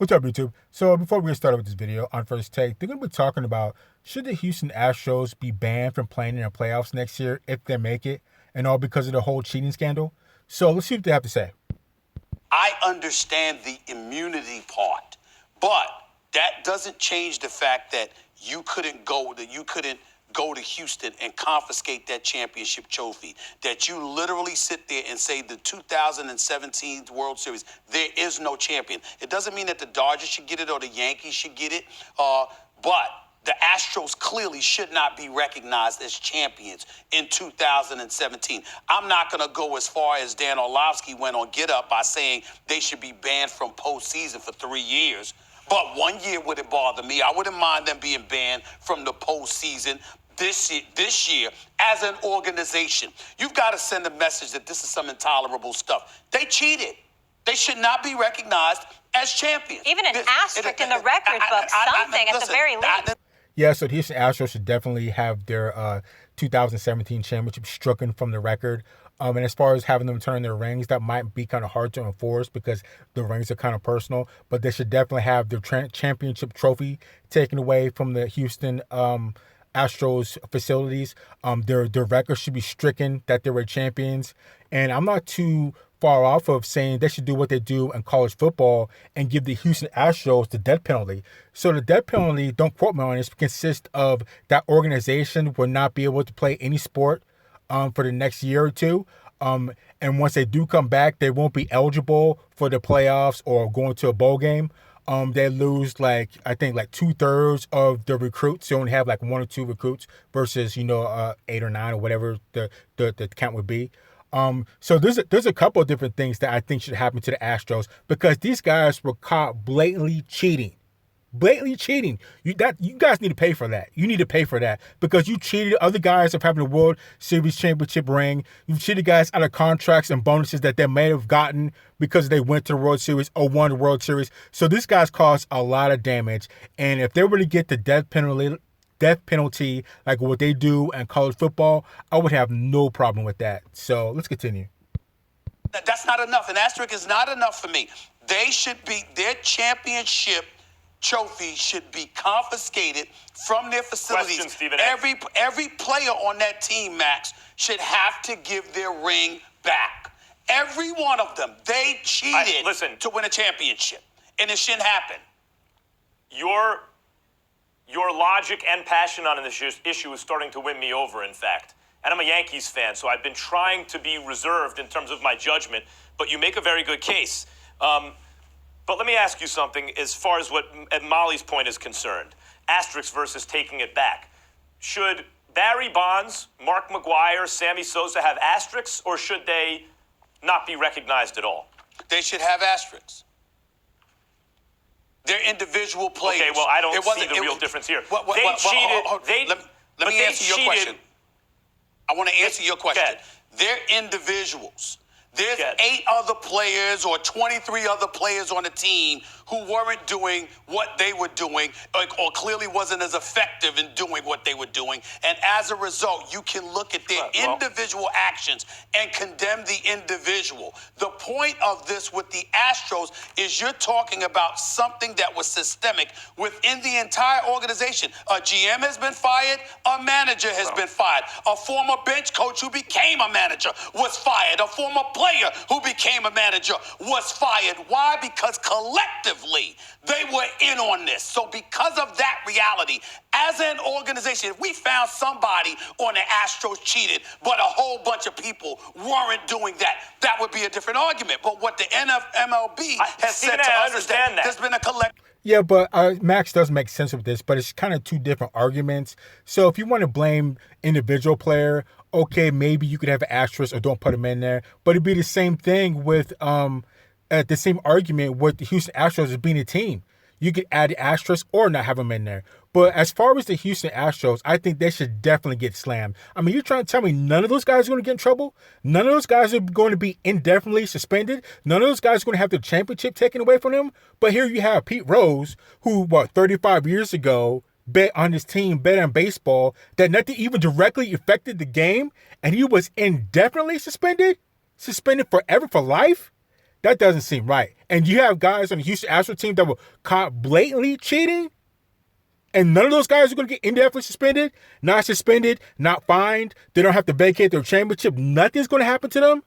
What's up, YouTube? So before we get started with this video, on First Take, they're going to be talking about should the Houston Astros be banned from playing in the playoffs next year if they make it, and all because of the whole cheating scandal. So let's see what they have to say. I understand the immunity part, but that doesn't change the fact that you couldn't go to Houston and confiscate that championship trophy. That you literally sit there and say the 2017 World Series, there is no champion. It doesn't mean that the Dodgers should get it or the Yankees should get it, but the Astros clearly should not be recognized as champions in 2017. I'm not going to go as far as Dan Orlovsky went on Get Up by saying they should be banned from postseason for 3 years. But 1 year wouldn't bother me. I wouldn't mind them being banned from the postseason this year as an organization. You've got to send a message that this is some intolerable stuff. They cheated. They should not be recognized as champions. Even an asterisk in the record book, something at the very least. Yeah, so the Houston Astros should definitely have their 2017 championship stricken from the record. And as far as having them turn their rings, that might be kind of hard to enforce because the rings are kind of personal. But they should definitely have their championship trophy taken away from the Houston Astros facilities. Their record should be stricken that they were champions. And I'm not too far off of saying they should do what they do in college football and give the Houston Astros the death penalty. So the death penalty, don't quote me on this, consists of that organization will not be able to play any sport for the next year or two. And once they do come back, they won't be eligible for the playoffs or going to a bowl game. They lose I think 2/3 of the recruits. They only have 1 or 2 recruits versus 8 or 9 or whatever the count would be. So there's a couple of different things that I think should happen to the Astros because these guys were caught blatantly cheating. Blatantly cheating. You guys need to pay for that. You need to pay for that because you cheated other guys of having a World Series championship ring. You cheated guys out of contracts and bonuses that they may have gotten because they went to the World Series or won the World Series. So these guys caused a lot of damage. And if they were to get the death penalty like what they do in college football, I would have no problem with that. So let's continue. That's not enough. An asterisk is not enough for me. They should be, their championship trophy should be confiscated from their facilities. Every player on that team, Max, should have to give their ring back. Every one of them. They cheated to win a championship, and it shouldn't happen. Your logic and passion on this issue is starting to win me over, in fact. And I'm a Yankees fan, so I've been trying to be reserved in terms of my judgment, but you make a very good case. But let me ask you something as far as what Molly's point is concerned. Asterisk versus taking it back. Should Barry Bonds, Mark McGwire, Sammy Sosa have asterisks, or should they not be recognized at all? They should have asterisks. They're individual players. Okay, well, I don't see the real difference here. They cheated. Let me answer your question. I want to answer your question. They're individuals. There's 8 other players or 23 other players on the team who weren't doing what they were doing or clearly wasn't as effective in doing what they were doing. And as a result, you can look at their individual actions and condemn the individual. The point of this with the Astros is you're talking about something that was systemic within the entire organization. A GM has been fired. A manager has been fired. A former bench coach who became a manager was fired. A former player who became a manager was fired. Why? Because collectively they were in on this. So because of that reality, as an organization, if we found somebody on the Astros cheated, but a whole bunch of people weren't doing that, that would be a different argument. But what the MLB has said to us is that there's been a collective. Yeah, but Max does make sense of this, but it's kind of 2 different arguments. So if you want to blame individual player, okay, maybe you could have an asterisk or don't put him in there. But it'd be the same thing with the same argument with the Houston Astros as being a team. You could add the asterisk or not have them in there. But as far as the Houston Astros, I think they should definitely get slammed. I mean, you're trying to tell me none of those guys are going to get in trouble? None of those guys are going to be indefinitely suspended? None of those guys are going to have their championship taken away from them? But here you have Pete Rose, who, 35 years ago, bet on his team, bet on baseball, that nothing even directly affected the game, and he was indefinitely suspended? Suspended forever for life? That doesn't seem right. And you have guys on the Houston Astros team that were caught blatantly cheating, and none of those guys are going to get indefinitely suspended, not fined. They don't have to vacate their championship. Nothing's going to happen to them.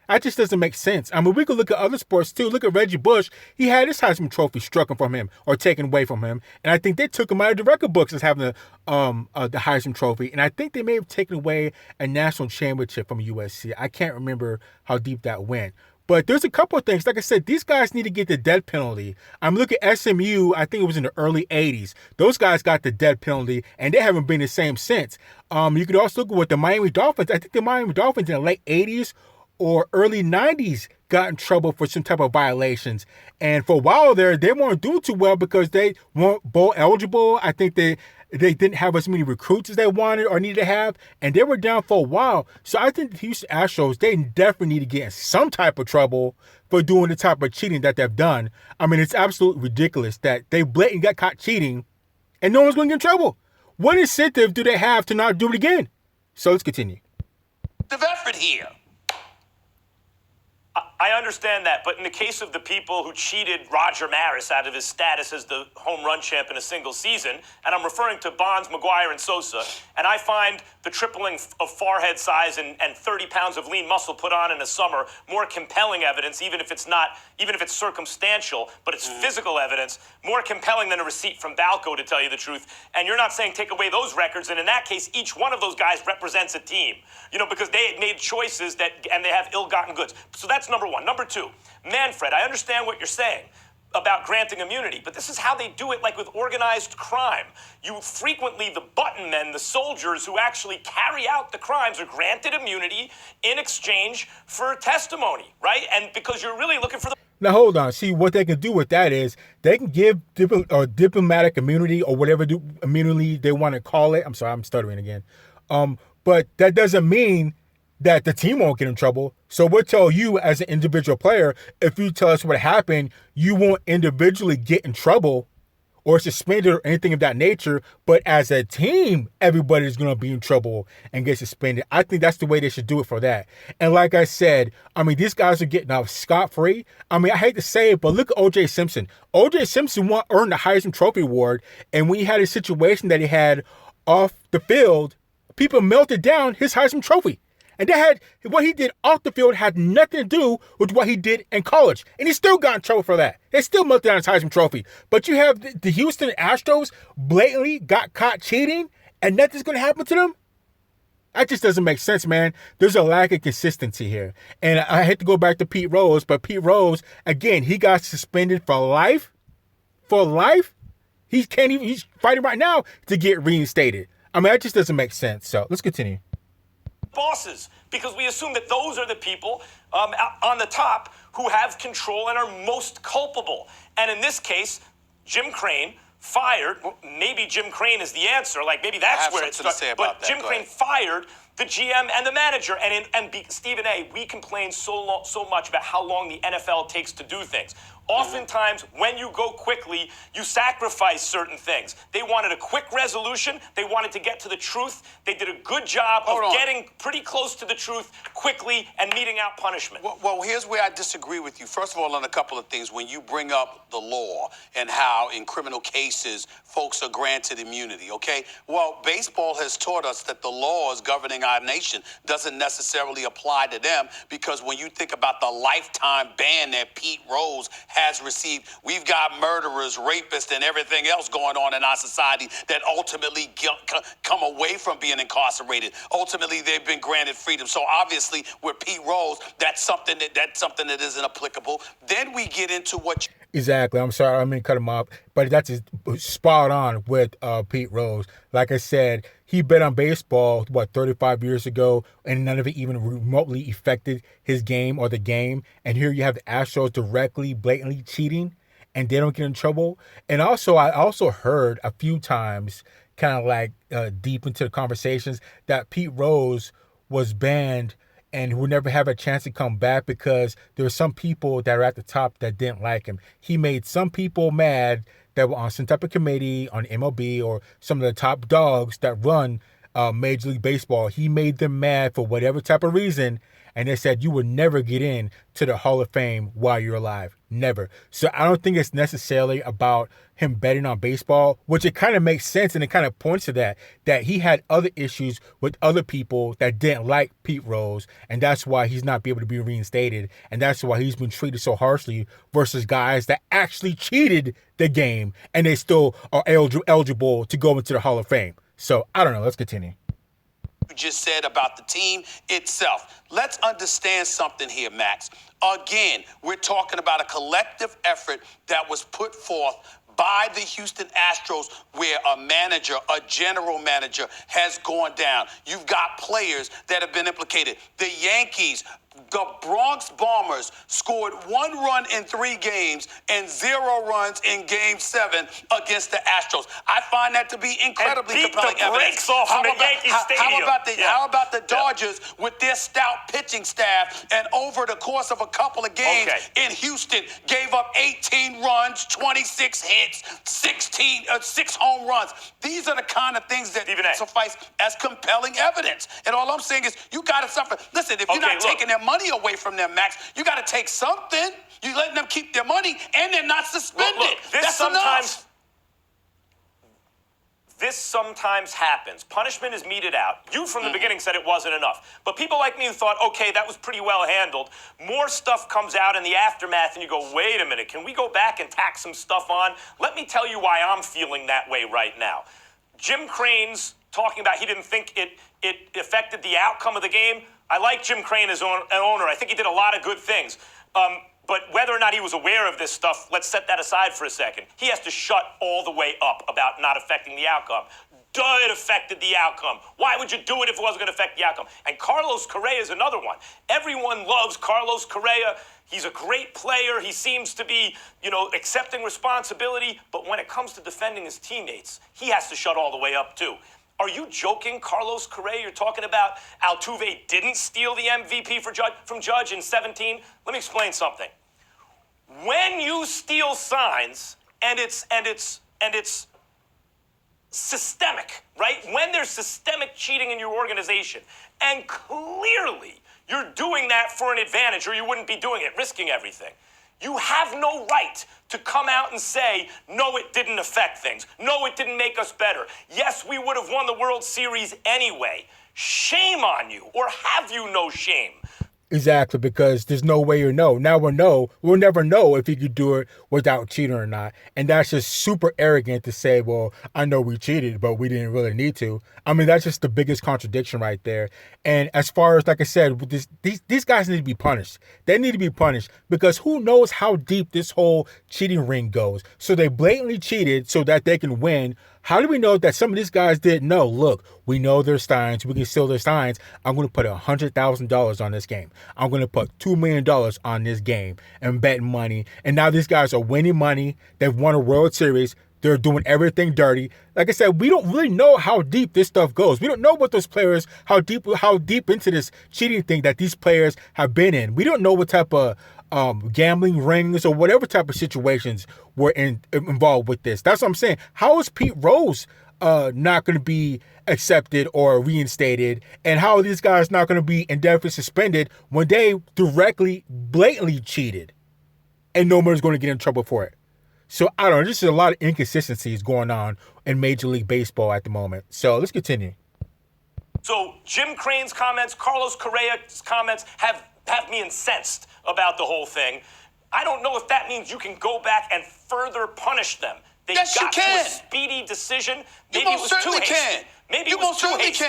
That just doesn't make sense. I mean, we could look at other sports too. Look at Reggie Bush. He had his Heisman Trophy struck from him or taken away from him, and I think they took him out of the record books as having the Heisman Trophy. And I think they may have taken away a national championship from USC. I can't remember how deep that went. But there's a couple of things. Like I said, these guys need to get the death penalty. I'm looking at SMU. I think it was in the early 80s. Those guys got the death penalty, and they haven't been the same since. You could also look at what the Miami Dolphins. I think the Miami Dolphins in the late 80s or early 90s got in trouble for some type of violations. And for a while there, they weren't doing too well because they weren't bowl eligible. I think they didn't have as many recruits as they wanted or needed to have, and they were down for a while. So I think the Houston Astros, they definitely need to get in some type of trouble for doing the type of cheating that they've done. I mean, it's absolutely ridiculous that they blatantly got caught cheating and no one's going to get in trouble. What incentive do they have to not do it again? So let's continue. The effort here. I understand that, but in the case of the people who cheated Roger Maris out of his status as the home run champ in a single season, and I'm referring to Bonds, McGuire, and Sosa, and I find the tripling of forehead size and 30 pounds of lean muscle put on in a summer more compelling evidence, even if it's circumstantial, but it's physical evidence, more compelling than a receipt from Balco, to tell you the truth. And you're not saying take away those records, and in that case, each one of those guys represents a team, because they made choices and they have ill-gotten goods. So that's number one. Number two, Manfred, I understand what you're saying about granting immunity, but this is how they do it, like with organized crime. You frequently, the button men, the soldiers who actually carry out the crimes are granted immunity in exchange for testimony, right? And because you're really looking for the... Now, hold on. See, what they can do with that is they can give diplomatic immunity or whatever immunity they want to call it. I'm sorry, I'm stuttering again. But that doesn't mean that the team won't get in trouble. So we'll tell you as an individual player, if you tell us what happened, you won't individually get in trouble or suspended or anything of that nature. But as a team, everybody's going to be in trouble and get suspended. I think that's the way they should do it for that. And like I said, I mean, these guys are getting off scot-free. I mean, I hate to say it, but look at O.J. Simpson. O.J. Simpson earned the Heisman Trophy Award. And when he had a situation that he had off the field, people melted down his Heisman Trophy. And what he did off the field had nothing to do with what he did in college. And he still got in trouble for that. They still melted down his Heisman Trophy. But you have the Houston Astros blatantly got caught cheating and nothing's going to happen to them? That just doesn't make sense, man. There's a lack of consistency here. And I hate to go back to Pete Rose, but Pete Rose, again, he got suspended for life. For life? He's fighting right now to get reinstated. I mean, that just doesn't make sense. So let's continue. Bosses, because we assume that those are the people on the top who have control and are most culpable. And in this case, Jim Crane fired. Well, maybe Jim Crane is the answer. Like maybe that's where it starts. But Jim Crane fired the GM and the manager. And Stephen A., we complain so much about how long the NFL takes to do things. Oftentimes, when you go quickly, you sacrifice certain things. They wanted a quick resolution. They wanted to get to the truth. They did a good job of getting pretty close to the truth quickly and meting out punishment. Well, here's where I disagree with you. First of all, on a couple of things. When you bring up the law and how in criminal cases folks are granted immunity, okay? Well, baseball has taught us that the laws governing our nation doesn't necessarily apply to them, because when you think about the lifetime ban that Pete Rose has received, we've got murderers, rapists, and everything else going on in our society that ultimately come away from being incarcerated. Ultimately, they've been granted freedom. So obviously, with Pete Rose, that's something that isn't applicable. Then we get into what... Exactly. I'm sorry, I didn't mean to cut him off, but that's spot on with Pete Rose. Like I said, he bet on baseball, 35 years ago, and none of it even remotely affected his game or the game. And here you have the Astros directly, blatantly cheating, and they don't get in trouble. And also, I also heard a few times, kind of like deep into the conversations, that Pete Rose was banned and would never have a chance to come back because there were some people that are at the top that didn't like him. He made some people mad that were on some type of committee on MLB or some of the top dogs that run Major League Baseball. He made them mad for whatever type of reason, and they said you would never get in to the Hall of Fame while you're alive. Never. So I don't think it's necessarily about him betting on baseball, which it kind of makes sense, and it kind of points to that he had other issues with other people that didn't like Pete Rose, and that's why he's not be able to be reinstated, and that's why he's been treated so harshly versus guys that actually cheated the game, and they still are eligible to go into the Hall of Fame. So I don't know. Let's continue. You just said about the team itself. Let's understand something here, Max. Again, we're talking about a collective effort that was put forth by the Houston Astros, where a manager, a general manager, has gone down. You've got players that have been implicated. The Yankees, the Bronx Bombers scored 1 run in 3 games and 0 runs in Game 7 against the Astros. I find that to be incredibly compelling evidence. How about the Dodgers with their stout pitching staff, and over the course of a couple of games in Houston gave up 18 runs, 26 hits, 6 home runs. These are the kind of things that suffice as compelling evidence. And all I'm saying is you got to suffer. Listen, if you're not taking their money away from them, Max, you got to take something. You letting them keep their money, and they're not suspended. Look, That's enough. This sometimes happens. Punishment is meted out. You, from the beginning, said it wasn't enough. But people like me who thought, okay, that was pretty well handled, more stuff comes out in the aftermath, and you go, wait a minute, can we go back and tack some stuff on? Let me tell you why I'm feeling that way right now. Jim Crane's talking about he didn't think it affected the outcome of the game. I like Jim Crane as an owner. I think he did a lot of good things. But whether or not he was aware of this stuff, let's set that aside for a second. He has to shut all the way up about not affecting the outcome. Duh, it affected the outcome. Why would you do it if it wasn't going to affect the outcome? And Carlos Correa is another one. Everyone loves Carlos Correa. He's a great player. He seems to be, accepting responsibility. But when it comes to defending his teammates, he has to shut all the way up too. Are you joking, Carlos Correa? You're talking about Altuve didn't steal the MVP from Judge in 17? Let me explain something. When you steal signs, and it's systemic, right? When there's systemic cheating in your organization, and clearly you're doing that for an advantage, or you wouldn't be doing it, risking everything. You have no right to come out and say, no, it didn't affect things. No, it didn't make us better. Yes, we would have won the World Series anyway. Shame on you, or have you no shame? Exactly, because there's no way you know. Now we'll never know if he could do it without cheating or not. And that's just super arrogant to say, well, I know we cheated, but we didn't really need to. I mean, that's just the biggest contradiction right there. And as far as, like I said, these guys need to be punished. They need to be punished because who knows how deep this whole cheating ring goes. So they blatantly cheated so that they can win. How do we know that some of these guys didn't know? Look, we know their signs. We can steal their signs. I'm going to put $100,000 on this game. I'm going to put $2 million on this game and betting money. And now these guys are winning money. They've won a World Series. They're doing everything dirty. Like I said, we don't really know how deep this stuff goes. We don't know what those players, how deep into this cheating thing that these players have been in. We don't know what type of gambling rings or whatever type of situations were involved with this. That's what I'm saying. How is Pete Rose not going to be accepted or reinstated, and how are these guys not going to be indefinitely suspended when they directly, blatantly cheated and no one's going to get in trouble for it? So I don't know. There's just a lot of inconsistencies going on in Major League Baseball at the moment. So let's continue. So Jim Crane's comments, Carlos Correa's comments have me incensed about the whole thing. I don't know if that means you can go back and further punish them. They got to a speedy decision. Maybe it was too hasty. Maybe it was too hasty.